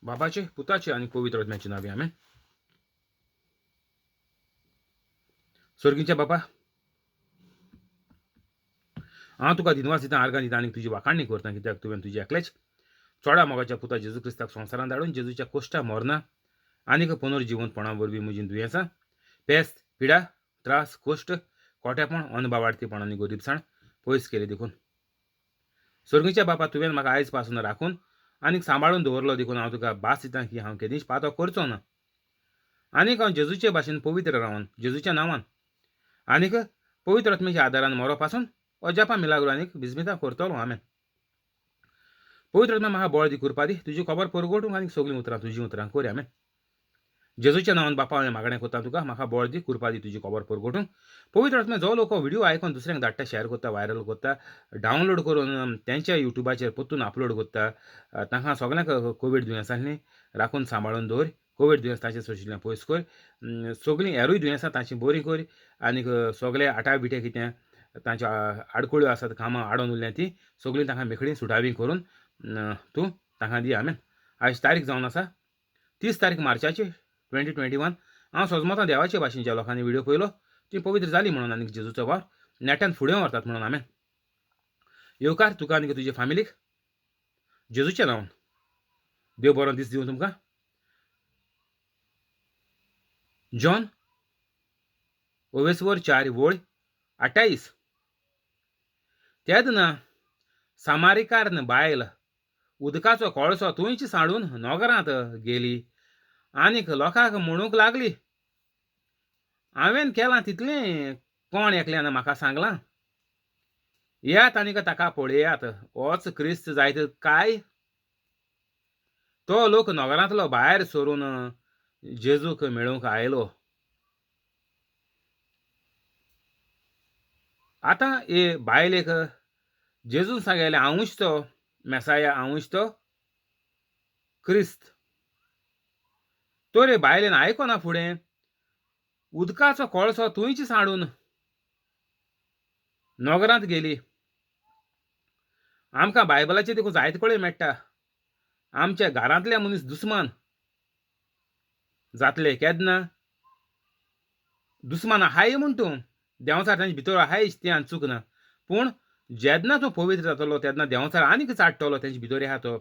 बापाचे पुताचे आणि पवित्र आत्म्याचे नावे आमेन. स्वर्गीच्या बापा, हांव तुका दिनवास दिता, आर्गां दिता आनी तुजी वाखाणणी करता, कित्याक तुवें तुजी एकल्याच चोडा मोगाच्या पुता जेजू क्रिस्ताक संवसारांत धाडून जेजूच्या कोश्टा मरणा आनीक पुनर्जिवंतपणा वरवीं म्हजी दुयेंसां, पेस्त, पिडा, त्रास, कोश्ट, खोटेपण, अनबावार्थीपण आनी गरीबसाण पयस केली देखून. स्वर्गीच्या बापा, तुवें म्हाका आयज पासून राखून आनीक सांबाळून दवरलो देखून हांव तुका भास दितां की हांव केदींच पातो करचो ना. आनीक हांव जेजूचे भाशेन पवित्र रावन जेजूच्या नांवान आनीक पवित्र आत्म्याच्या आदारान मरो पासून अजापा मिलाग्रो आनीक बिजमितां करतलो. आमेन. पवित्र आत्मा म्हाका बळ दी, कृपा दी, तुजी खबर परगोटूंक आनीक सगळीं उतरां तुजी उतरां कर. आमेन. जेजूच्या नांवान बापा हांवें मागणें करता तुका, म्हाका बळ दी, कृपा दी, तुजी खबर परगोटूंक. पवित्र आत्मा जो लोक व्हिडिओ आयकून दुसऱ्यांक धाडटा, शेअर करता, व्हायरल करता, डावनलोड करून त्यांच्या युट्यूबाचेर परतून अपलोड करता, तांकां सगळ्यांक कोवीड दुयेंसांनी राखून सांबाळून दवर. कोवीड दुयेंस तांचे सोशिल्ल्यान पयस कर. सगळीं हेरूय दुयेंसां तांची बरी कर. आनीक सगळे आटा बिटे कितें तांच्यो आडकुळ्यो आसात, कामां आडोन उरल्यां ती सगळीं तांकां मेखळीं सुटावीं करून तूं तांकां दी. आमेन. आयज तारीख जावन आसा 30 तारीख मार्चाची 2021. हांव सोजमोतां देवाचे भाशेन ज्या लोकांनी व्हिडिओ पळयलो ती पवित्र जाली म्हणून आनीक जेजूचो वावर नेट्यान फुडें व्हरतात म्हणून. आमेन. येवकार तुका आनीक तुजे फॅमिलीक जेजूच्या नांवान. देव बरो दीस दिवं तुमकां. जॉन 4 वळ 28. तेदना सामारिकारन बायल उदकाचो कोळसो थंयच सांडून नोगरांत गेली आनीक लोकांक म्हणूंक लागली, हांवें केलां तितलें कोण एकल्यान म्हाका सांगलां. येयात आनीक ताका पळयात, होच क्रिस्त जायत काय? तो लोक नोगरांतलो भायर सरून जेजूक मेळूंक आयलो. आतां हे बायलेक जेजून सांगलेलें हांवूच तो मेसाया, हांवूच तो क्रिस्त. तो रे बायलेन आयकोना फुडें उदकाचो कोळसो थंयच सांडून नोगरांत गेली. आमकां बायबलाचेर देखून जायते कळे मेळटा. आमच्या घरांतले मनीस दुस्मान जातले केन्ना? दुस्मान आहाय म्हूण तूं देंवचार तांचे भितर आहायच तें चूक ना. पूण जेन्ना तूं पवित्र जातलो तेन्ना देंवचार आनीक चाडटलो, तेंचे भितर आहा तो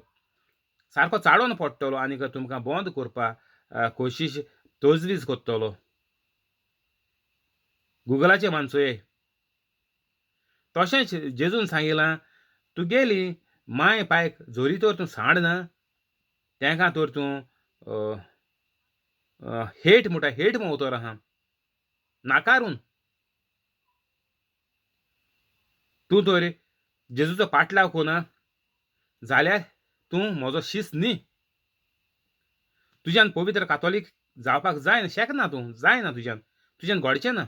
सारको चाडोन पडटलो आनीक तुमकां बंद करपाक कोशिश तजवीज करतलो. गुगलाचेर मानसोये. तशेंच जेजून सांगिलां, तुगेली माय पायक जोरी तर तूं सांडना, तेंकां तर तूं हेट म्हणटा, हेट उतर आहा नाकारून. तूं तर जेजूचो पाटलाव कोना जाल्यार तूं म्हजो शिस न्ही. तुज्यान पवित्र कातोलीक जावपाक जायना, शेकना तूं, जायना तुज्यान घडचें ना.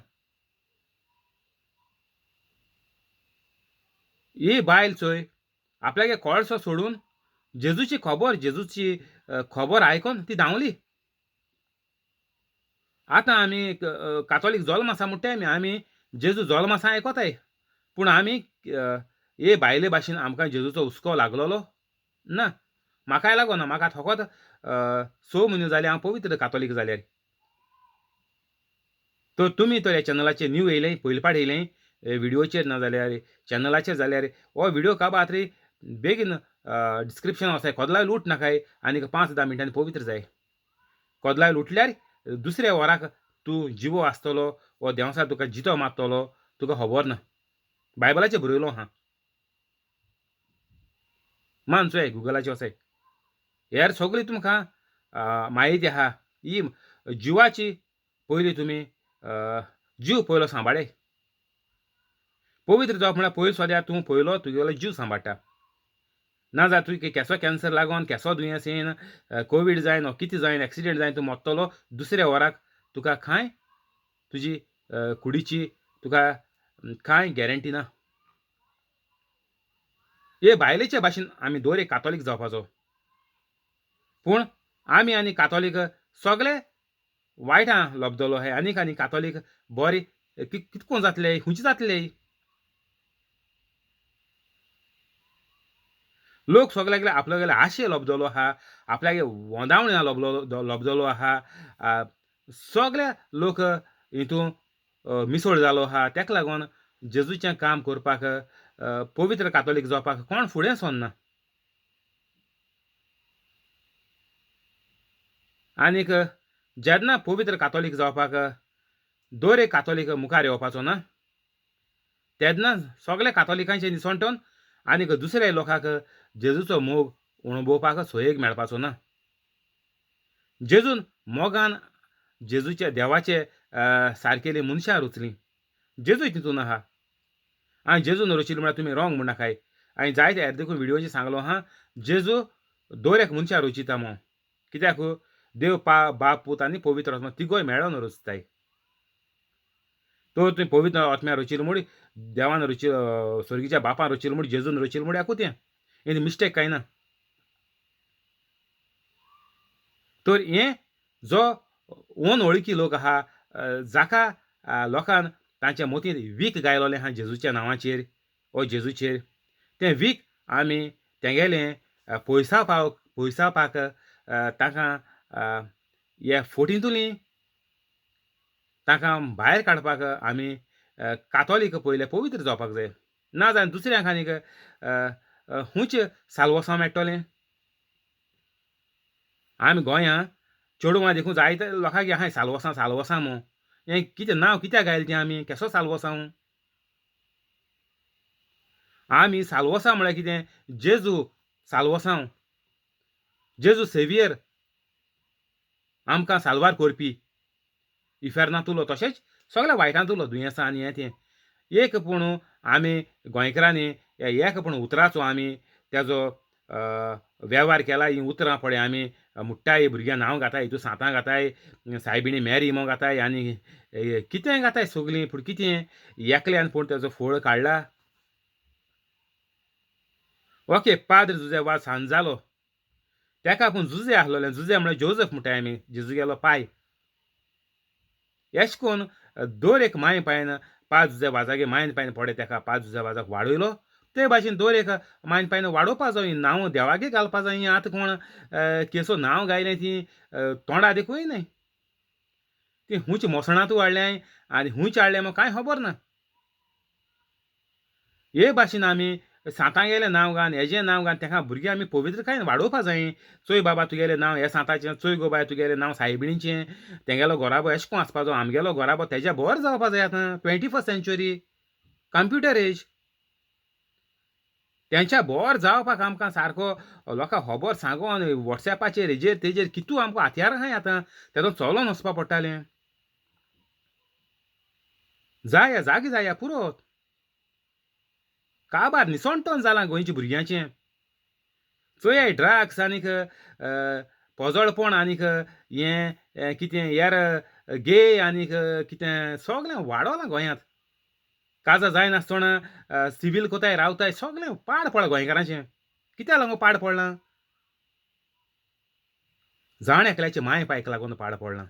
ही बायल चोय आपल्यागे कोळसो सोडून जेजूची खबर आयकोन ती धांवली. आतां आमी कातोलीक जल्म आसा म्हणटाय आमी जेजू जल्म आसा आयकोताय, पूण आमी हे बायले भाशेन आमकां जेजूचो हुस्को लागलोलो ना. म्हाकाय लागोना, म्हाका फकत 6 म्हयने जाले हांव पवित्र कातोलीक जाल्यार. तर तुमी तर ह्या चॅनलाचेर न्यू येयले, पयलीपाट येयले, व्हिडिओचेर ना जाल्यार चॅनलाचेर जाल्यार हो व्हिडिओ काबार रे बेगीन डिस्क्रिप्शन वचाय, कोदलाय लूट नाकाय आनीक 5-10 मिनटांनी पवित्र जाय. कोदलाय लुटल्यार दुसऱ्या वराक तूं जिवो आसतलो वो देंवसार तुका जितो मारतलो, तुका खबर ना. बायबलाचेर बरयलो आहा. मानसोय गुगलाचेर वचाय. हेर सगळी तुमकां म्हायती आहा. ही जिवाची पयली तुमी जीव पयलो सांबाळय. पवित्र जावप म्हळ्यार पयलो सद्या तूं पयलो तुगेलो जीव सांबाळटा. नाजाल्यार तुका केसो कॅन्सर लागोन, केसो दुयेंस येवन, कोवीड जायन, कितें जायन, एक्सिडेंट जायन तूं मरतलो, दुसऱ्या वराक तुका कांय तुजी कुडीची तुका कांय गॅरंटी ना. हे बायलेच्या भाशेन आमी दर एक कातोलीक जावपाचो, पूण आमी आनी कातोलीक सगळे वायटां लोबदलो हे आनी कातोलीक बरे कितको जातले, खुंयचे जातले. लोक सगळ्याक आपल्यागेले आशे लबजलो आहा, आपल्यागे वोंदावण्या लबजलो आहा, सगळे लोक हितून मिसळ जालो आहा. तेका लागून जेजूचें काम करपाक पवित्र कातोलीक जावपाक कोण फुडें सरना. आनीक जेन्ना पवित्र कातोलीक जावपाक दर एक कातोलीक मुखार येवपाचो ना, तेन्ना सगल्या कातोलिकांचें निसंटोन आनीक दुसऱ्या लोकांक जेजूचो मोग अणभवपाक सोयेक मेळपाचो ना. जेजून मोगान जेजूच्या देवाचे सारकेलीं मनशां रुचलीं. जेजूय तितून आहा. आनी जेजून रचिलो म्हळ्यार तुमी रोंग म्हणनाकाय. हांवें जायते हेर देखून व्हिडिओचेर सांगलो आहा, जेजू दर एक मनशां रचिता म्हणून. कित्याक देव बाप, पूत आनी पवित्र आत्मा तिगोय मेळोन रचताय. तर तुवें पवित्र आत्म्यान रचिलो म्हूण देवान स्वर्गीच्या बापान रचिलो म्हूण जेजून रचिलो म्हूण एकूच हें. हें मिस्टेक कांय ना. तर हें जो अनवळखी लोक आहा, जाका लोकान तांच्या मतींत वीख गायलोलें आहा जेजूच्या नांवाचेर ओ जेजूचेर, तें वीख आमी तेंगेलें पयसावपाक तांकां हे फोटींतुलीं तांकां भायर काडपाक आमी कातोलीक पयले पवित्र जावपाक जाय. नाजाल्यार दुसऱ्यांक आनीक खूंयच साल्वसां मेळटलें. आमी गोंयां चेडवां देखून जायते लोकांक आहाय साल्वसां म्हूण. हें कितें नांव कित्याक घायलें तें आमी? केसो साल्वसांव? आमी साल्वसां म्हळ्यार कितें? जेजू साल्वसांव. जेजू सेवियर आमकां साल्वार करपी. इफेर्नांत उरलो तशेंच सगळ्या वायटांत उरलो दुयेंसां आनी हें तें. एक पूण आमी गोंयकारांनी एक पूण उतराचो आमी तेजो वेव्हार केला. हीं उतरां पळय आमी म्हुट्टाय भुरग्यां नांव घाताय, हितून सांतां घाताय, सायबिणी मेरी म्हणून घाताय आनी कितें घाताय सगलीं. पूण कितें एकल्यान पूण तेजो फळ काडला. ओके, पाद्र जुझे वाज सांज जालो. तेका पूण जुझे आहलोलें. जुझे म्हळ्यार जोजफ म्हणटाय आमी, जेजूगेलो पाय. एश कोन्न दर एक माय पायन पांच जुझे वाजागे मायन पायन पडे तेका पांच जुझे वाजाक वाडयलो. ते भाशेन दर एक मायन पायन वाडोवपा जाय. नांव देवागे घालपा जाय. आतां कोण केसो नांव गायलें तीं तोंडा देखून येयनाय. तीं खूंयच मोसणांत वाडल्याय आनी खूंयच हाडलें म्हूण कांय खबर ना. हे भाशेन आमी सांतागेलें नांव घालन, हेजें नांव घालन तेका भुरगीं आमी पवित्रकायेन वाडोवपा जाय. चोय बाबा तुगेलें नांव हें सांताचें, चोय गो बाय तुगेलें नांव सायबिणीचें, तेंगेलो घोराबो एश कोन्न आसपाचो, आमगेलो घोराबो तेज्या बोर जावपा जाय. आतां 21st सेंच्युरी कंप्युटर एज. तेंच्या बोर जावपाक आमकां सारको लोकांक खबर सांगोन वॉट्सॅपाचेर हेजेर तेजेर कितू आमकां हातयार आहाय आतां. तेजो चलोन वचपा पडटालें. जाया जागी जाया पुरोत. काबार निसोणटोन जालां गोंयच्या भुरग्यांचें. चोय ड्रग्स आनीक पोजोळपण आनीक हें कितें हेर गे आनीक कितें सगलें वाडोलां गोंयांत. काजार जायनासतना सिवील कोताय रावताय सगलें पाड पडलां गोंयकारांचें. कित्याक लागून पाड पडलां? जाण एकल्याचे माय पायक लागून पाड पडलां.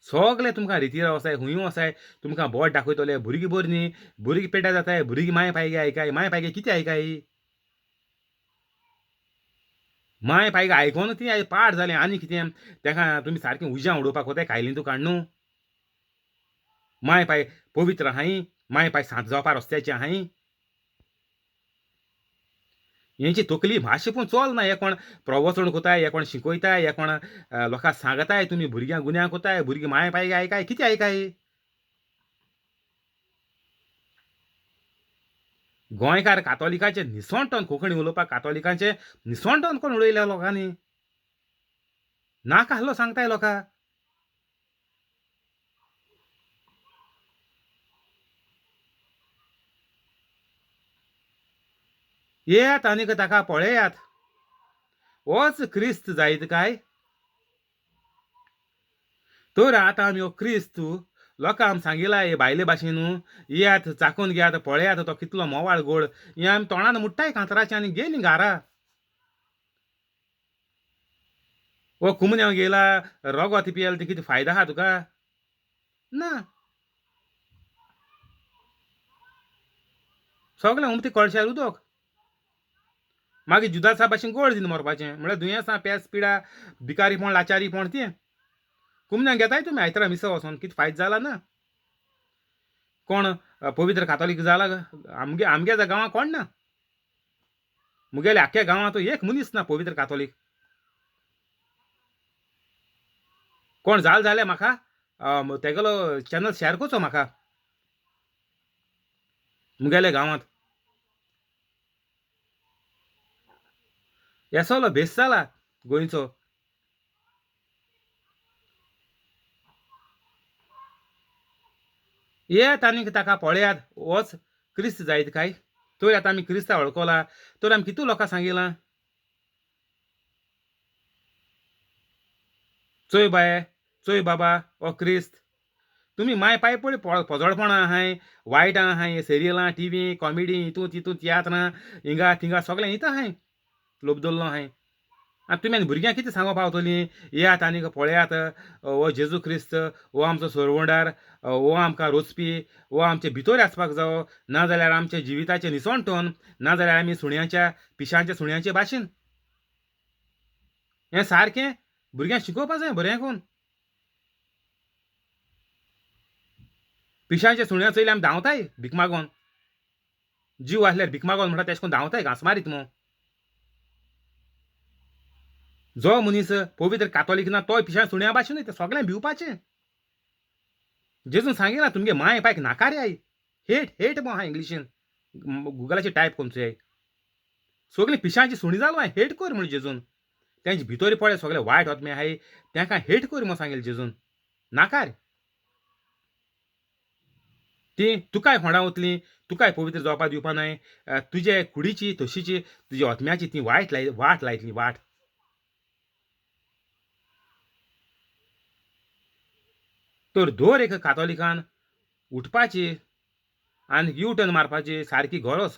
सगलें तुमकां रिती वसाय खूंय वसाय तुमकां बोट दाखयतले. भुरगीं बरीं न्ही, भुरगीं पेड्ड्यार जाताय, भुरगीं माय पायगे आयकाय. माय पायगे कितें आयकाय? माय पायगे आयकोन तीं पाड जालीं. आनी कितें तेका तुमी सारकें उज्यां उडोवपाक कोताय कायलीं तुका न्हू. माय पाय पवित्र आहाय, माय पाय सांत जावपा रस्त्याचें आहाय. हेंची तकली भाशा पूण चलना. हे कोण प्रवचन कोताय, हे कोण शिकयताय, हे कोण लोकांक सांगताय, तुमी भुरग्यांक गुन्यांव कोताय, भुरगीं माय पायगे आयकाय. कितें आयकाय? गोंयकार कातोलिकाचें निसोणटोन कोंकणी उलोवपाक कातोलिकांचें निसोणटोन कोण उडयल्या लोकांनी. नाका आसलो सांगताय लोकांक. येयात आनीक ताका पळयात. होच क्रिस्त जायत काय? तर आतां आमी हो क्रिस्त लोकांक आमी सांगिलां हे भायले भाशेन येयात, चाखून घेयात, पळयात तो कितलो मोवाळ गोड. हें आमी तोंडान मुट्टाय कांतराचें आनी गेलीं घारा. वो कुमन्यांव गेला, रगत पियेला ते कितें फायदो आहा तुका? ना. सगलें उमतें कळशार उदक. मागीर जुदासा भाशेन गोड दिन मरपाचें म्हळ्यार दुयेंसां पेस पिडा भिकारीपण लाचारीपण तें कुमन्याक घेताय तुमी आयतारा मिसळ वचोन कितें फायद जाला ना कोण पवित्र कातोलीक जाला आमगे गांवां कोण ना मुगेले आख्या गांवांत एक मनीस ना पवित्र कातोलीक कोण जाल्यार म्हाका तेगेलो चॅनल शेअर करचो म्हाका मुगेले गांवांत येसोलो बेस जाला गोंयचो येत आनीक ताका पळयात होच क्रिस्त जायत काय तर आतां आमी क्रिस्ता वळखला तर आमी कितू लोकां सांगिलां चोय बाये चोय बाबा ओ क्रिस्त तुमी माय पाय पळय पोजोळपणां आहाय वायट आहाय सिरियलां टीव्ही कॉमेडी हितू तितू तियात्रां हिंगा थिंगा सगळें हिता आहाय लोभ दवरलो आहाय आतां तुमी आनी भुरग्यांक कितें सांगो पावतलीं येयात आनीक पळयात हो जेजू क्रिस्त हो आमचो सोरवोंडार हो आमकां रोचपी हो आमचे भितर आसपाक जावो नाजाल्यार आमच्या जिविताचें निसवणटोन नाजाल्यार आमी सुण्याच्या पिशांच्या सुण्याचे भाशेन हें सारकें भुरग्यांक शिकोवपा जाय बरें करून पिशांच्या सुण्या चयले आमी धांवताय भीक मागोन जीव आसल्यार भीक मागोन म्हणटा तेश कोन्न धांवताय घांस मारीत मो जो मनीस पवित्र कातोलीक ना तोय पिशां सुण्या भाशेन ते सगळें भिवपाचें जेजून सांगिलां तुमगे माय पायक नाका रे आई हेट हेट मो आहा इंग्लिशीन गुगलाचेर टायप कोमचो आय सगळीं पिशांची सुणी जालो हांय हेट कर म्हण जेजून तेंचे भितर पळय सगळे वायट आत्मे आहाय तांकां हेट कर म्हूण सांगिल्लें जेजून नाका रे ती तुकाय फोंडा वतलीं तुकाय पवित्र जावपा दिवपा न्हय तुजे कुडीची तशीची तुज्या आत्म्याची ती वाट लायतली वाट तर दर एक कातोलिकान उठपाची आनी यू टर्न मारपाची सारकी गरज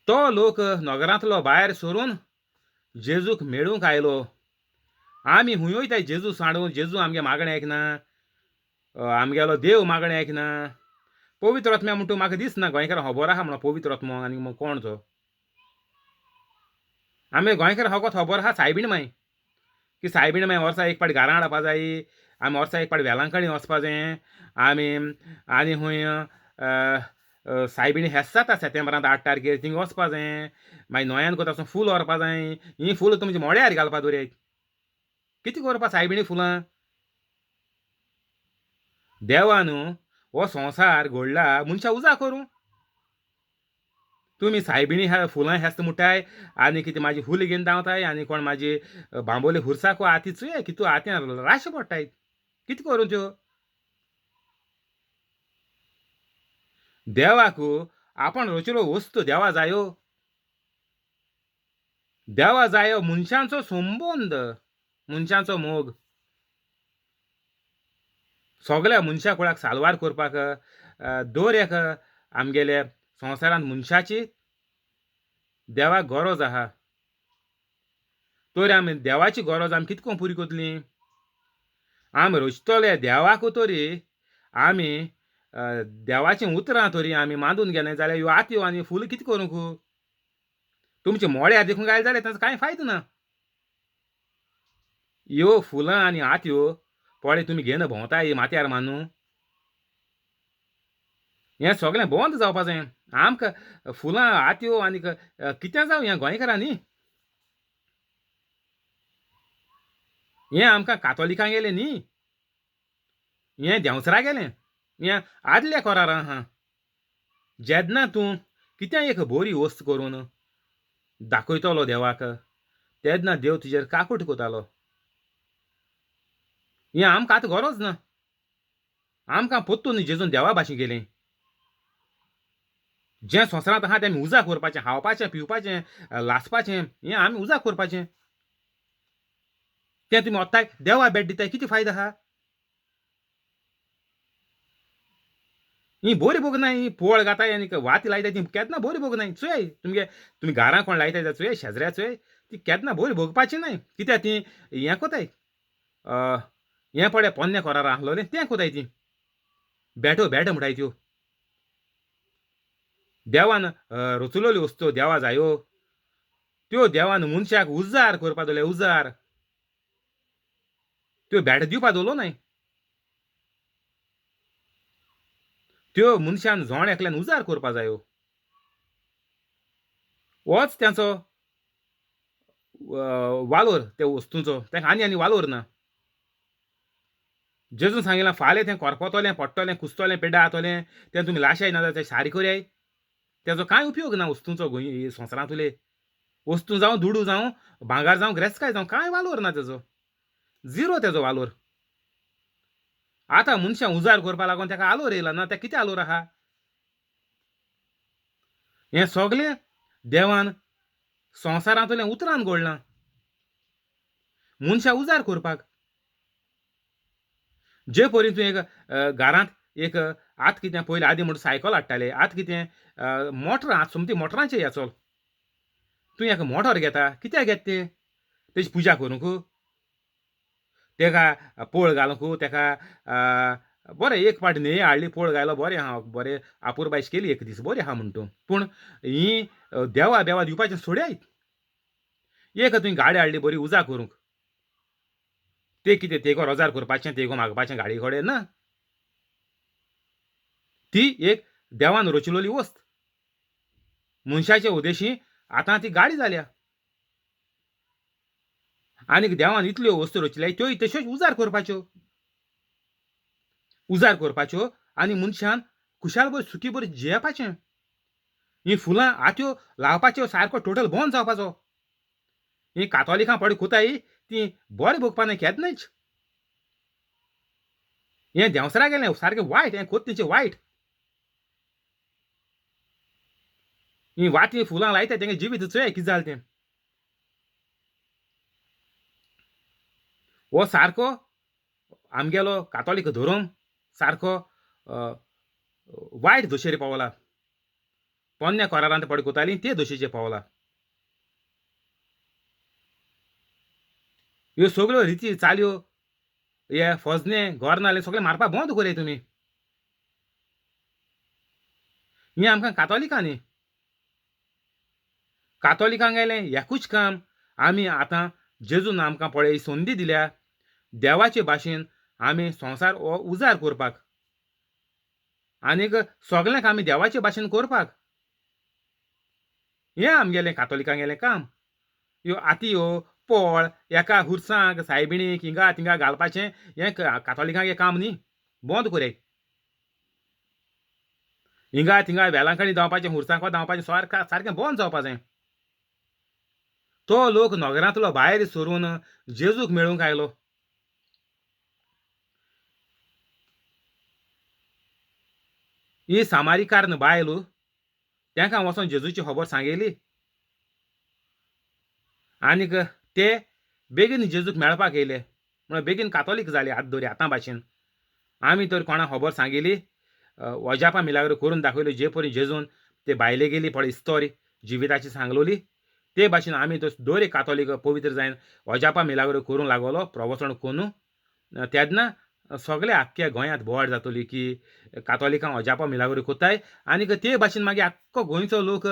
तो लोक नगरांतलो भायर सरून जेजूक मेळूंक आयलो आमी हूंय वयताय जेजू सांडून जेजू आमगे मागणें आयकना आमगेलो देव मागणें आयकना पवित्र आत्म्या म्हणटा म्हाका दिसना गोंयकारां खबर आहा म्हणून पवित्र आत्मो आनी मग कोण तो आमी गोंयकारां फकत खबर आहा सायबीण माय की सायबीण माय वर्सा एक पाटी घरां हाडपा जायी आमी वर्सा एक पाटी वेलांकणी वचपा जाय आमी आनी हूंय सायबीण हेस जाता सेप्टेंबरांत 8 तारखेर थिंग वचपा जाय मागीर न्हंयान कोता वचून फूल व्हरपा जाय हीं फूल तुमचे मोड्यार घालपा दवरयात कितें करपा सायबीणी फुलां देवान हो संवसार घडला मनशां उजा करूं तुमी सायबीणी फुलां हेस्त मुटाय आनी कितें म्हाजी फूल घेवन धांवताय आनी कोण म्हाजी बांबोली हुरसाको हाती चुये कितू हात्यान राशी पडटाय कितें करूं त्यो देवाक आपण रोचिलो वस्तू देवा जायो मनशांचो संबंद मनशांचो मोग सगळ्या मनशा कुळाक सालवार करपाक दर एक आमगेले संवसारांत मनशाची देवाक गरज आहा तर आमी देवाची गरज आमी कितको पुरी करतली आमी रोचतले देवाक तरी आमी देवाचीं उतरां तरी आमी मांडून घेनाय जाल्यार ह्यो आतयो आनी फूल कितें करूंक तुमचे मोड्यार देखून गायले जाल्यार ताचो कांय फायदो ना ह्यो फुलां आनी आतयो पळय तुमी घेवन भोंवताय माथ्यार मानू हें सगळें बंद जावपा जाय आमकां फुलां आतयो आनीक कितें जावं हें गोंयकारां न्ही हें आमकां कातोलिकां गेलें न्ही हें देंवसरा गेलें हें आदल्या कोरार आहा जेन्ना तूं कितें एक बरी वस्त करून दाखयतलो देवाक तेन्ना देव तुजेर काकूट कोतालो हें आमकां आतां गरज ना आमकां पोत्तून जेजून देवा भाशेन गेलें जें संवसारांत आहा तें आमी उजा करपाचें खावपाचें पिवपाचें लासपाचें हें आमी उजा करपाचें तें तुमी वत्ताय देवा भेट दिताय कितें फायदो आहा ही बरी भोगनाय ही पोळ घाताय आनी वाती लायताय ती केन्ना बरी भोगनाय चुय तुमी घरां कोण लायताय जाल्यार चुय शेजऱ्या चुय ती केन्ना बरी भोगपाची न्हय कित्याक ती हें कोताय हें पळय पोन्ने कोरार आहलोलें तें कोताय ती बेटो म्हणटाय त्यो देवान रचलोल्यो वस्तू देवा जायो त्यो देवान मनशाक उजार करपा दोले उजार त्यो भेट दिवपा दवरलो न्हय त्यो मनशान झोण एकल्यान उजार करपा जायो होच त्याचो वालोर त्या वस्तूंचो ताका आनी वालोर ना जेजून सांगितलें फाल्यां तें कोरपोतलें पडटलें कुसतलें पेड्डा जातलें तें तुमी लाशाय ना जाल्यार तें सारी करयाय तेजो कांय उपयोग ना वस्तूंचो गोंय संवसारांत उलय वस्तू जावं दुडू जावं भांगार जावं ग्रेस्काय जावं कांय वालोर ना तेजो झिरो तेजो वालोर आतां मनशां उजार करपा लागून तेका आलोर येयला ना तें कितें आलोर आहा हें सगलें देवान संवसारांतलें उतरान घडलां मनशां उजार करपाक जे परेन तूं एक घरांत एक आतां कितें पयलीं आदीं म्हणटा सायकल हाडटाले आतां कितें मोटरां आतां समती मोटरांचेर या चल तूं एक मोटर घेता कित्याक घेता तें तेजी पुजा करूंक तेका पळ घालूंक तेका बरें एक पाटी न्हंये हाडली पळ घालो बरें आहा बरें आपुरबायश केली एक दीस बरी आहा म्हण तूं पूण ही देवा बेवा दिवपाचें सोड्याय एक तुवें गाडी हाडली बरी उजा करूंक ते कितें तेगो रोजार करपाचें तेगो मागपाचें गाडी कडेन ना ती एक देवान रचिलोली वस्त मनशाचे उद्देशी आतां ती गाडी जाल्या आनीक देवान इतल्यो वस्तू रचिल्ल्या त्योय तश्योच उजार करपाच्यो आनी मनशान खुशाल बरें सुखी बरें जियेपाचें ही फुलां आत्यो लावपाच्यो सारको टोटल बंद जावपाचो ही कातोलिकां पडे कोताय ती बरें भोगपा केदनाच हें देंवसरा गेलें सारकें वायट हें कोत तेंचें वायट ही वाटी फुलां लायताय तेंगे जिवीत चोय कितें जालें तें हो सारको आमगेलो कातोलीक धर्म सारको वायट दशेर पावला पोन्न्या कोरारांत पडे कोतालीं ते दशेचेर पावला ह्यो सगळ्यो रिती चाल्यो हे फजने गोरनाले सगळे मारपा बंद कोराय तुमी ही आमकां कातोलिकां न्ही कातोलिकांक गेलें एकूच काम आमी आतां जेजून आमकां पळय संदी दिल्या देवाचे भाशेन आमी संवसार हो उजार करपाक आनीक सगळ्यांक आमी देवाचे भाशेन करपाक हें आमगेलें कातोलिकांगेलें काम ह्यो आतयो पोळ एका हुर्सांक सायबिणीक हिंगा थिंगा घालपाचें हें कातोलिकांगें काम न्ही बंद कोराय हिंगा थिंगा वेलांकणी धांवपाचें हुर्सांको धांवपाचें सारकें बंद जावपा जाय तो लोक नगरांतलो भायर सरून जेजूक मेळूंक आयलो ही सामारिकार्न बायल तांकां वचोन जेजूची खबर सांगयली आनीक ते बेगीन जेजूक मेळपाक येयले म्हळ्यार बेगीन कातोलीक जाले आतां दवरी आतां भाशेन आमी तर कोणा खबर सांगिल्ली ओजापा मिलाग्रो करून दाखयल्यो जे परेन जेजून ते बायले गेली पळय इस्तोरी जिविताची सांगलोली ते भाशेन आमी दर एक कातोलीक पवित्र जायन ओजापा मिलाग्रो करूंक लागलो प्रवचन करून तेन्ना सगळे आख्ख्या गोंयांत बोवाड जातली की कातोलिकांक ओजापा मिलाग्रो कोत्ताय आनीक ते भाशेन मागीर आख्खो गोंयचो लोक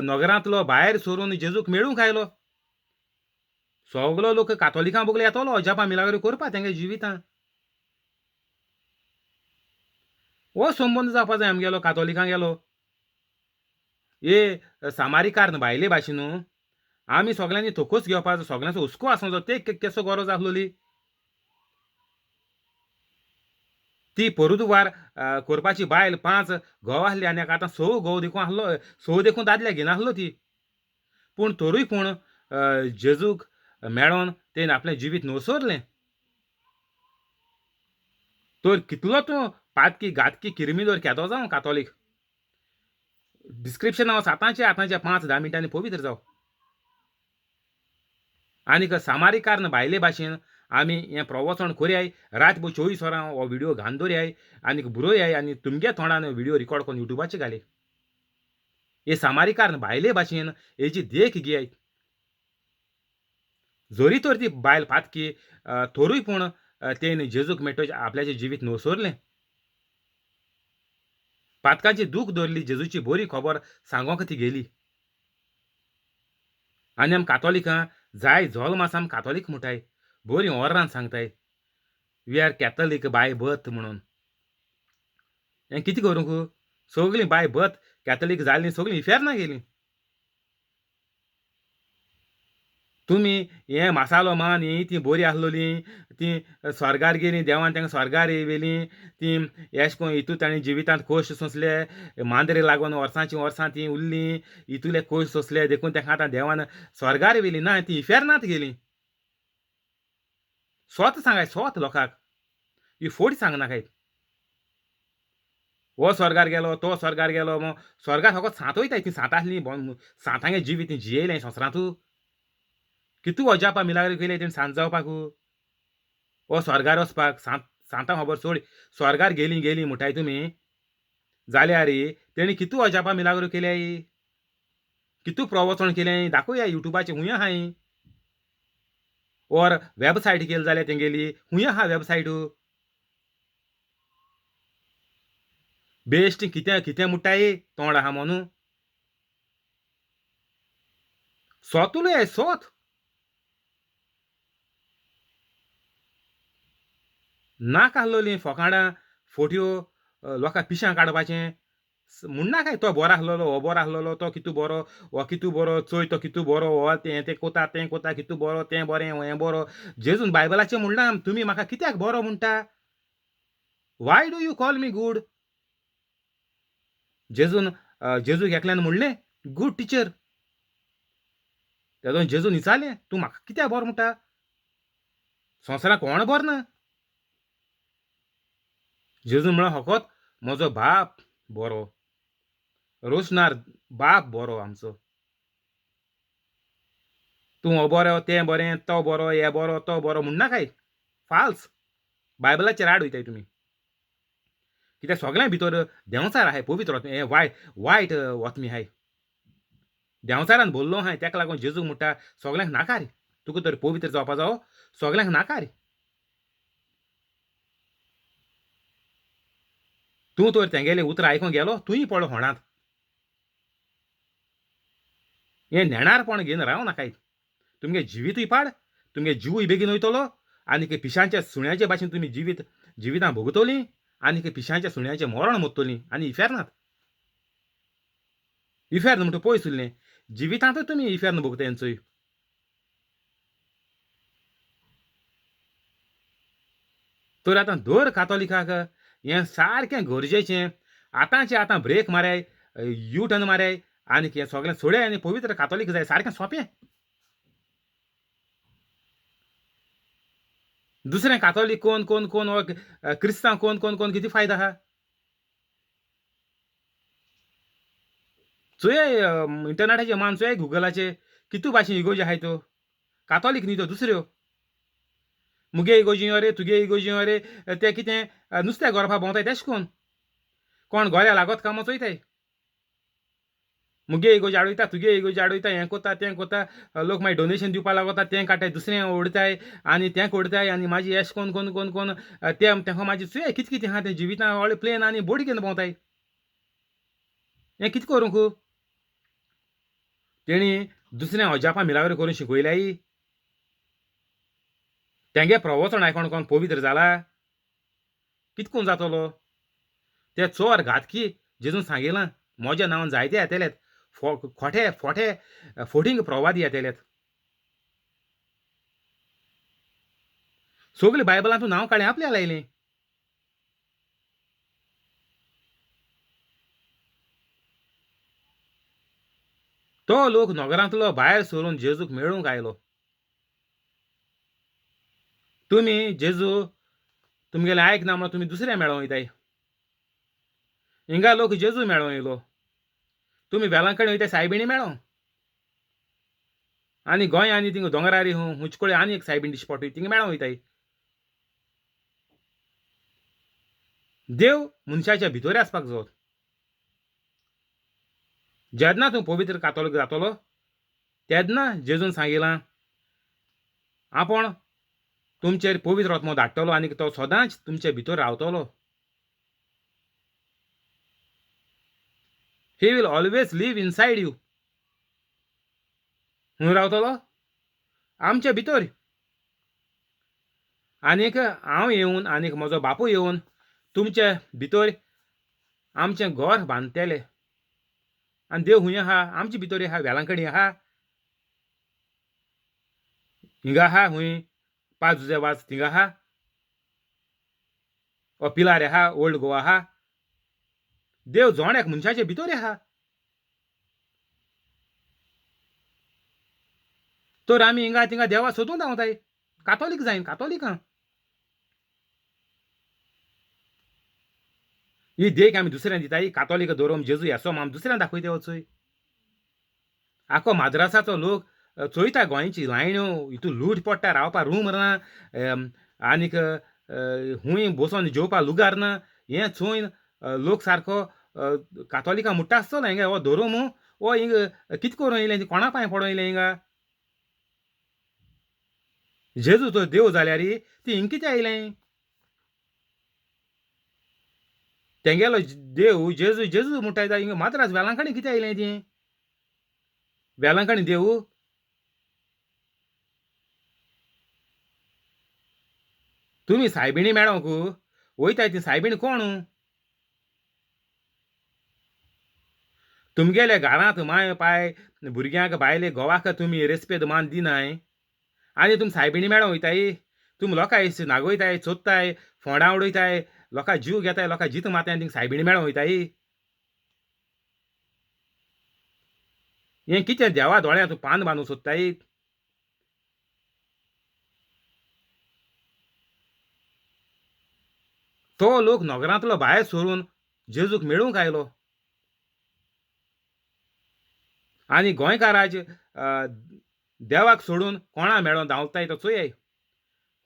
नगरांतलो भायर सरून जेजूक मेळूंक आयलो सगळो लोक कातोलिकां बोगले येतलो ओजापा मिलाग्रो करपा तेंगे जिवितां हो संबंद जावपा जाय आमगेलो कातोलिकांगेलो हे सामारिकार्न भायले भाशेन आमी सगळ्यांनी थोकोच घेवपाचो सगळ्यांचो हुस्को आसोचो ते केसो गरज आसलोली ती परतवार करपाची बायल 5 घोव आसली आनी आतां 6 घोव देखून आसलो 6 देखून दादले घेनासलो ती पूण तरूय पूण जेजूक मेळोन तेणें आपलें जिवीत न्हवसरलें तर कितलो तूं पातकी घातकी किरमिलोर केदो जावं कातोलीक डिस्क्रिप्शन हांव आतांच्या 5-10 मिनटांनी पवित्र जावं आनीक सामारिकार्न भायले भाशेन आमी हें प्रवचन करयाय रातभर 24 वरां हो व्हिडिओ घालन दवरयाय आनीक बरोवयाय आनी तुमगे तोंडान व्हिडिओ रिकॉर्ड करून युट्यूबाचेर घालय हे सामारिकार्न भायले भाशेन हेजी देख घेयाय जोरी तर ती बायल पातकी तरूय पूण तेणें जेजूक मेळटच आपल्याचें जिवीत न्हवसरलें पातकाची दूख धरली जेजूची बरी खबर सांगोंक ती गेली. आनी आम कातोलिकां जाय जल्म आसा आम कातोलीक म्हणटाय, बरी ओर्रां सांगताय we are Catholic by birth म्हणून. हें कितें करूंक? सगळीं बाय बर्थ कॅथोलीक जाल्लीं सगळीं इफेरनां गेलीं. तुमी हें मासालो मान ही ती बरी आसलोलीं, ती स्वर्गार गेलीं, देवान तांकां स्वर्गार येयलेलीं, ती एश कोन्न हितू तांणी जिवितांत खोश सोंसले, मांद्रे लागून वर्सांचीं वर्सां तीं उरलीं, हितूले खोश सोंसले देखून तांकां आतां देवान स्वर्गार व्हेलीं. ना, तीं इफेरनांत गेलीं. स्वत सांगाय, स्वत लोकांक. ही फोट सांगनाकाय. हो स्वर्गार गेलो, तो स्वर्गार गेलो, स्वर्गार फकत सांत वयताय. तीं सांत आसलीं, सांतांगे जिवीत तीं जियेयलें संवसारांतू. कितू अजापा मिलाग्र केले तेणी सांत जावपाक? वो स्वर्गार वचपाक सांतां खबर सोड. स्वर्गार गेलीं गेलीं म्हणटाय तुमी, जाल्यार तेणी कितू अजापा मिलाग्र केल्याय, कितू प्रवचन केलें दाखोवया युट्यूबाचेर, हुंय आहाय. ओर वेबसायट केली जाल्यार तेंगेली हुंय आहा वेबसायट. बेश्टी कितें कितें म्हणटाय, तोंड आहा म्हणून. सोत उलय, सोत. नाका आसलोलीं फोकाणां, फोट्यो, लोकां पिश्यां काडपाचें म्हणनाकाय. तो बरो आसलोलो, हो बरो आसलोलो, तो कितू बरो, हो कितू बरो, चोय तो कितू बरो, हो तें कोता तें कोता, कितू बरो, तें बरें, हें बरो. जेजून बायबलाचें म्हणना, तुमी म्हाका कित्याक बरो म्हणटा? Why do you call me good? जेजून जेजूक एकल्यान म्हणलें गूड टिचर. तेदोन जेजून विचारलें, तूं म्हाका कित्याक बरो म्हणटा? संवसारांत कोण बरो ना. जेजून म्हळ्ळें फकत म्हजो बाप बरो. रोशनार बाप बरो आमचो. तूं हो बरो, तें बरें, तो बरो, हें बरो, तो बरो म्हणनाकाय. फाल्स. बायबलाचेर आड वयताय तुमी. कित्याक सगळ्यां भितर देंवचार आहाय, पवित्र आत्मा, हें वायट वतमी आहाय. देंवचारान भरलो आहाय, तेका लागून जेजू म्हणटा सगळ्यांक नाका रे. तुका तर पवित्र जावपा जावो, सगळ्यांक नाका रे. तूं तर तेंगेलें उतर आयकोंक गेलो, तुंय पडलो होणांत. हें नेणारपण घेवन राव नाकाय. तुमगे जिवीतूय पाड, तुमगे जिवूय बेगीन वयतलो, आनीक पिश्यांच्या सुण्याचे भाशेन तुमी जिवितां भोगतलीं, आनीक पिश्यांच्या सुण्याचें मरण मरतलीं आनी इफेरनात. इफेर्न म्हणटा पयस उरलें. जिवितांतूय तुमी इफेर्न भोगताय चोय. तर आतां दर कातोलिकाक हें सारकें गरजेचें. आतांचे आतां ब्रेक माराय, यू टर्न माराय, आनीक हें सगळें सोडाय आनी पवित्र कातोलीक जाय. सारकें सोंपें. दुसरें कातोलीक कोण कोण कोण हो क्रिस्तांव कोण कोण कोण कितें फायदो आहा? चोय इंटरनेटाचेर मान चोय, गुगलाचेर कितू भाशेन इगोजी आहाय त्यो. कातोलीक न्ही त्यो दुसऱ्यो. मुगे इगोजी रे, तुगे इगोजी रे, ते कितें नुस्तें गरोवपा भोंवताय तेश कोन्न. कोण गोऱ्या लागत कामां चोयताय. मुगे इगोजी आडयता, तुगे इगोजी आडयता, हें कोता तें कोता, लोक मागीर डोनेशन दिवपा लागोता, तें काडटाय, दुसरें ओडताय आनी तें कोडताय आनी मागीर एश कोन्न कोन्न कोन्न कोन्न तेंका मागीर चोय कितें कितें आहा तें जिवितां व्हडलें प्लेन आनी बोडी घेवन भोंवताय. हें कितें करूंक? तेणी दुसऱ्या अजापां मिलाग्र करून शिकयल्याय. तेंगे प्रवचन आयकोन कोण पवित्र जाला? कितकून जातलो? ते चोर घातकी जेजून सांगिलां, म्हज्या नांवान जायते येतेलेत. खोटे फोटे फोटींग प्रवादी येतेलेत. सगळीं बायबलांतून नांव काडलें आपल्या लायलें. तो लोक नगरांतलो भायर सरून जेजूक मेळूंक आयलो. तुमी जेजू तुमगेलें आयकना म्हूण तुमी दुसऱ्या मेळों वयताय. हिंगा लोक जेजू मेळों येयलो. तुमी वेलां कडेन वयताय सायबिणी मेळों. आनी गोंय आनी थिंग दोंगरारी हुंचकुळे आनी एक सायबीण स्पॉट थिंग मेळों वयताय. देव मनशाच्या भितर आसपाक जाय. जेन्ना तूं पवित्र कातोलीक जातलो, तेन्ना जेजून सांगिलां आपूण तुमचेर पवित्र आत्मो धाडटलो आनी तो सदांच तुमचे भितर रावतलो. He will always live inside you. हूंय रावतलो आमच्या भितर. आनीक हांव येवन आनीक म्हजो बापूय येवन तुमचे भितर आमचें घर बांदतले. आनी देव हूंय आहा, आमचे भितर आहा, वेलांकडी आहा, हिंगा आहा, हूंय पांच वाज थिंगा आहा, ओ पिलार आहा, ओल्ड गोवा आहा. देव जोड्याक मनशाचे भितर आहा. तर आमी हिंगा थिंगा देवा सोदूं धांवताय. कातोलीक जायन कातोलीक आहा. ही देख आमी दुसऱ्यांक दिताय. कातोलीक धोरोम जेजू येसोम आमी दुसऱ्यांक दाखयता वचूय. आख्खो माद्रासाचो लोक चोयता गोंयची लायण्यो, हितू लूट पडटा, रावपा रूम ना, आनीक हूंय बसोन जेवपा लुगार ना. हें चोयन लोक सारको कातोलिकां म्हणटा आसतलो हिंगा हो धोरोम हो हिंगा कितें करूं येयलें, कोणा पांय पडों येयलें हिंगा. जेजू तो देव जाल्यार ती हिंग कित्या येयलें. तेंगेलो देव जेजू जेजू म्हणटाय हिंगा माद्रास वेलांकणी कित्या येयलें तीं. वेलांकणी देव तुमी सायबिणी मेळोंक वयताय. ती सायबीण कोण. तुमगेले घरांत माय पाय भुरग्यांक बायले घोवाक तुमी रेस्पेद मान दिनाय आनी तुमी सायबिणी मेळोंक वयताय. तुमी लोकां नागोयताय, चोत्ताय, फोंडां उडयताय, लोकां जीव घेताय, लोकां जीत मारताय आनी तिंगा सायबिणी मेळोंक वयताय. हें कितें देवा दोळ्यांत पान बांदूंक सोदताय. तो लोक नगरांतलो भायर सरून जेजूक मेळूंक आयलो. आनी गोंयकाराज देवाक सोडून कोणा मेळोन धांवताय तो चोयाय.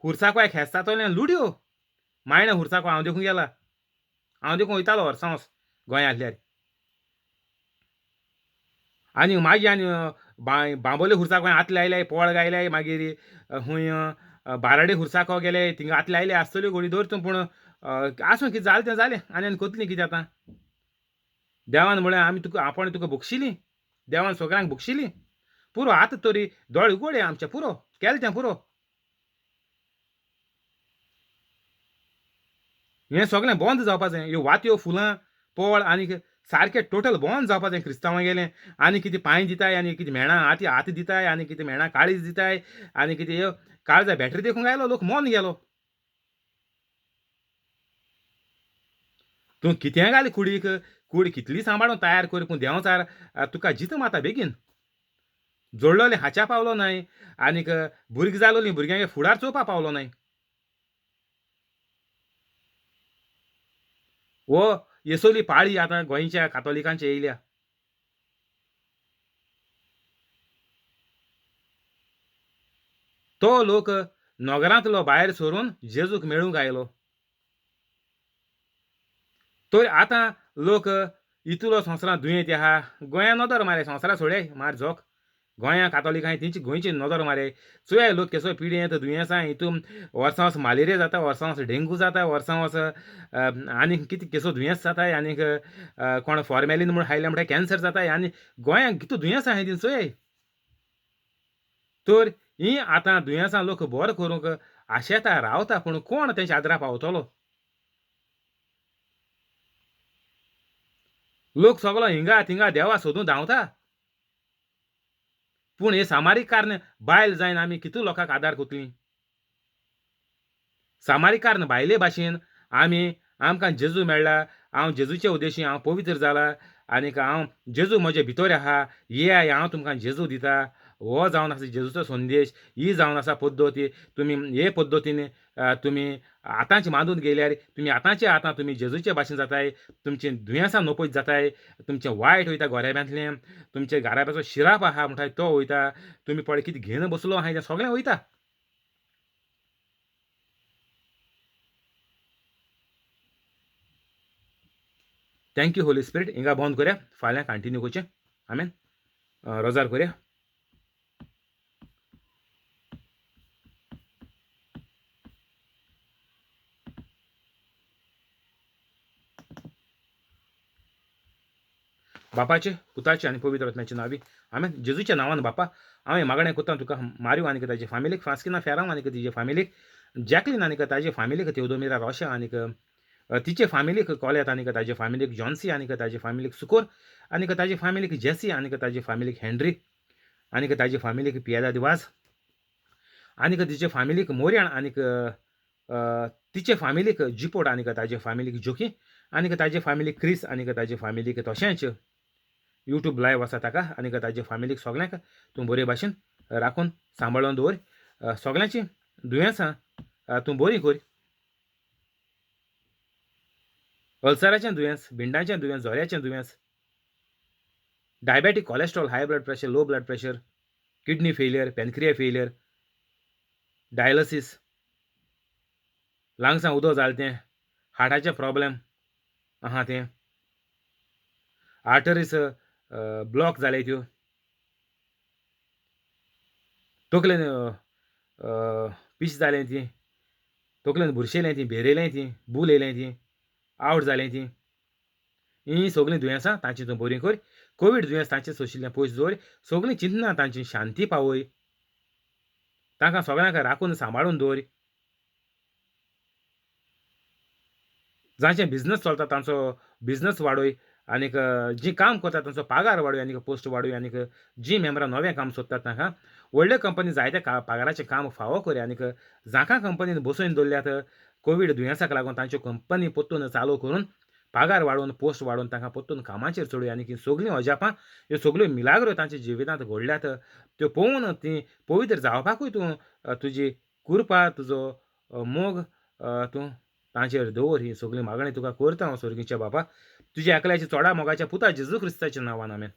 हुर्साको खेस्तातोल्यान लुड्यो. मायणा हुर्साको हांव देखून गेला. हांव देखून वयतालो वर्सां गोंया आसल्यार. आनी मागीर आनी बांबोली हुर्साको आतले आयले, पोळ गायले. मागीर हूंय बाराडे हुर्साको गेले, थिंगा आतले आयले आसतल्यो घोडी दवर तूं. पूण आसूं कितें जालें तें जालें. आनी आनी कोतलीं कितें आतां. देवान म्हळें आमी तुका आपण तुका बक्षिलीं. देवान सगळ्यांक बक्षिलीं. पुरो आतां तरी दोळे उगडे आमचे. पुरो केलें तें पुरो. हें सगळें बंद जावपा जाय. ह्यो वात्यो, फुलां, पोळ आनीक सारकें टोटल बंद जावपा जाय क्रिस्तांवां गेलें. आनी कितें पांय दिताय, आनी कितें मेणां हात दिताय, आनी कितें मेणां काळीज दिताय, आनी कितें ह्यो काळजा बॅटरी देखूंक आयलो लोक मोन गेलो. तूं कितें घाल कुडीक. कूड कितली सांबाळून तयार कर, पूण देंवचार तुका जित माता बेगीन. जोडलोले हाच्या पावलो नाय, आनीक भुरगीं जालोलीं भुरग्यांगे फुडार चोवपा पावलो नाय. हो येसोली पाळी आतां गोंयच्या कातोलिकांची येयल्या. तो लोक नगरांतलो भायर सरून जेजूक मेळूंक आयलो. तर आतां लोक इतलो संवसारांत दुयेंत आहा. गोंया नदर मारे संवसारा सोडय मार जोक. गोंया कातोलिकांय तेंची गोंयची नदर मारे. चोया लोक केसो पिड्येंत दुयेंसां हितून वर्सां वर्स मालेरिया जाता, वर्सां वर्स डेंगू जाता, वर्सां वर्स आनीक कितें केसो दुयेंस जाताय, आनीक कोण फॉर्मेलीन म्हूण खायलें म्हणटा कॅन्सर जाताय. आनी गोंयांक कितू दुयेंसां आहाय तीं चोय. तर हीं आतां दुयेंसां लोक बरो करूंक आशेता, रावता, पूण कोण तेंच्या आदारा पावतलो. लोक सगळो हिंगा थिंगा देवा सोदूं धांवता. पूण हे सामारीक कारन बायल जायन आमी कितू लोकांक आदार कोतलीं. सामारीक कारन बायले भाशेन आमी आमकां जेजू मेळ्ळा. हांव जेजूचे उद्देशी हांव पवित्र जाला. आनीक हांव जेजू म्हजे भितर आहा. येयाय हांव तुमकां जेजू दिता. हो जावन आसा जेजूचो संदेश. ही जावन आसा पद्दत. तुमी हे पद्दतीन तुमी आतांचे मानून गेल्यार तुमी आतांच्या आतां तुमी जेजूचे भाशेन जाताय. तुमचीं दुयेंसां नपयत जाताय. तुमचें वायट वयता गोरेब्यांतलें. तुमच्या घाराब्याचो शिराप आहा म्हणटाय तो वयता. तुमी पळय कितें घेवन बसलो आहाय तें सगळें वयता. Thank you Holy spirit. हिंगा बंद करया. फाल्यां कंटिन्यू करचें. आमेन. रोजार करया. बापाचे पुताचे आनी पवित्र आत्म्याचे नावी आमेन. जेजूच्या नांवान बापा हांवें मागणें कोत्ता तुका मारियो आनीक ताजे फामिलीक, फ्रांस्किना फेरांव आनीक तिजे फामिलीक, जॅकलीन आनीक ताजे फामिलीक, तेवदोमिरा रोशा आनीक तिचे फामिलीक, कॉलेत आनीक ताजे फामिलीक, जॉन्सी आनीक ताजे फामिलीक, सुकोर आनीक ताजे फामिलीक, जेसी आनीक ताजे फामिलीक, हेनरी आनीक ताजे फामिलीक, पियादा दिवाज आनीक तिचे फामिलीक, मोर्याण आनीक तिचे फामिलीक, जिपोट आनीक ताजे फामिलीक, जोकी आनीक ताजे फामिलीक, क्रिस आनीक ताजे फामिलीक, तशेंच यूट्यूब लायव्ह आसा ताका आनीक ताजे फामिलीक सगळ्यांक तूं बरे भाशेन राखून सांबाळून दवर. सगळ्यांची दुयेंसां तूं बरी कर. अल्सराचें दुयेंस, भिंडाचें दुयेंस, जोऱ्याचें दुयेंस, diabetic, cholesterol, high blood pressure, low blood pressure, kidney failure, pancreas failure, dialysis, लंग्सां उदक जालें तें, हार्टाचे प्रॉब्लेम आहा तें, आर्टरीज ब्लॉक जाले त्यो, तकलेन पिश जालें ती, तकलेन बुरशेलें ती, भेरेलें ती, बूल येयलें ती, आवट जालें ती, ही सगळीं दुयेंसां तांची तूं बरी कर. कोवीड दुयेंस तांचे सोशिल्लें पयस दवर. सगळीं चिंतना तांची शांती पावय. तांकां सगळ्यांक राखून सांबाळून दवर. जांचें बिझनस चलता तांचो बिझनस वाडय आनीक जीं काम करता तांचो पागार वाडय आनीक पोस्ट वाडय आनीक जीं मेंबरां नवें काम सोदतात तांकां व्हडले कंपनी जायत्या पागाराचें काम फावो कर आनीक जांकां कंपनीन बसोवन दवरल्यात कोवीड दुयेंसाक लागून तांच्यो कंपनी परतून चालू करून पागार वाडोवन पोस्ट वाडोवन तांकां परतून कामाचेर चडय आनीक हीं सगळीं अजापां ह्यो सगळ्यो मिलाग्रो तांच्या जिवितांत घडल्यात. त्यो पळोवन तीं पवित्र जावपाकूय तूं तुजी कृपा तुजो मोग तूं तांचेर दवर. ही सगळी मागणी तुका करता हांव सर्गीच्या बापा तुज्या एकल्याच्या चोडा मोगाच्या पुता जेजू क्रिस्ताच्या नांवान आमेन.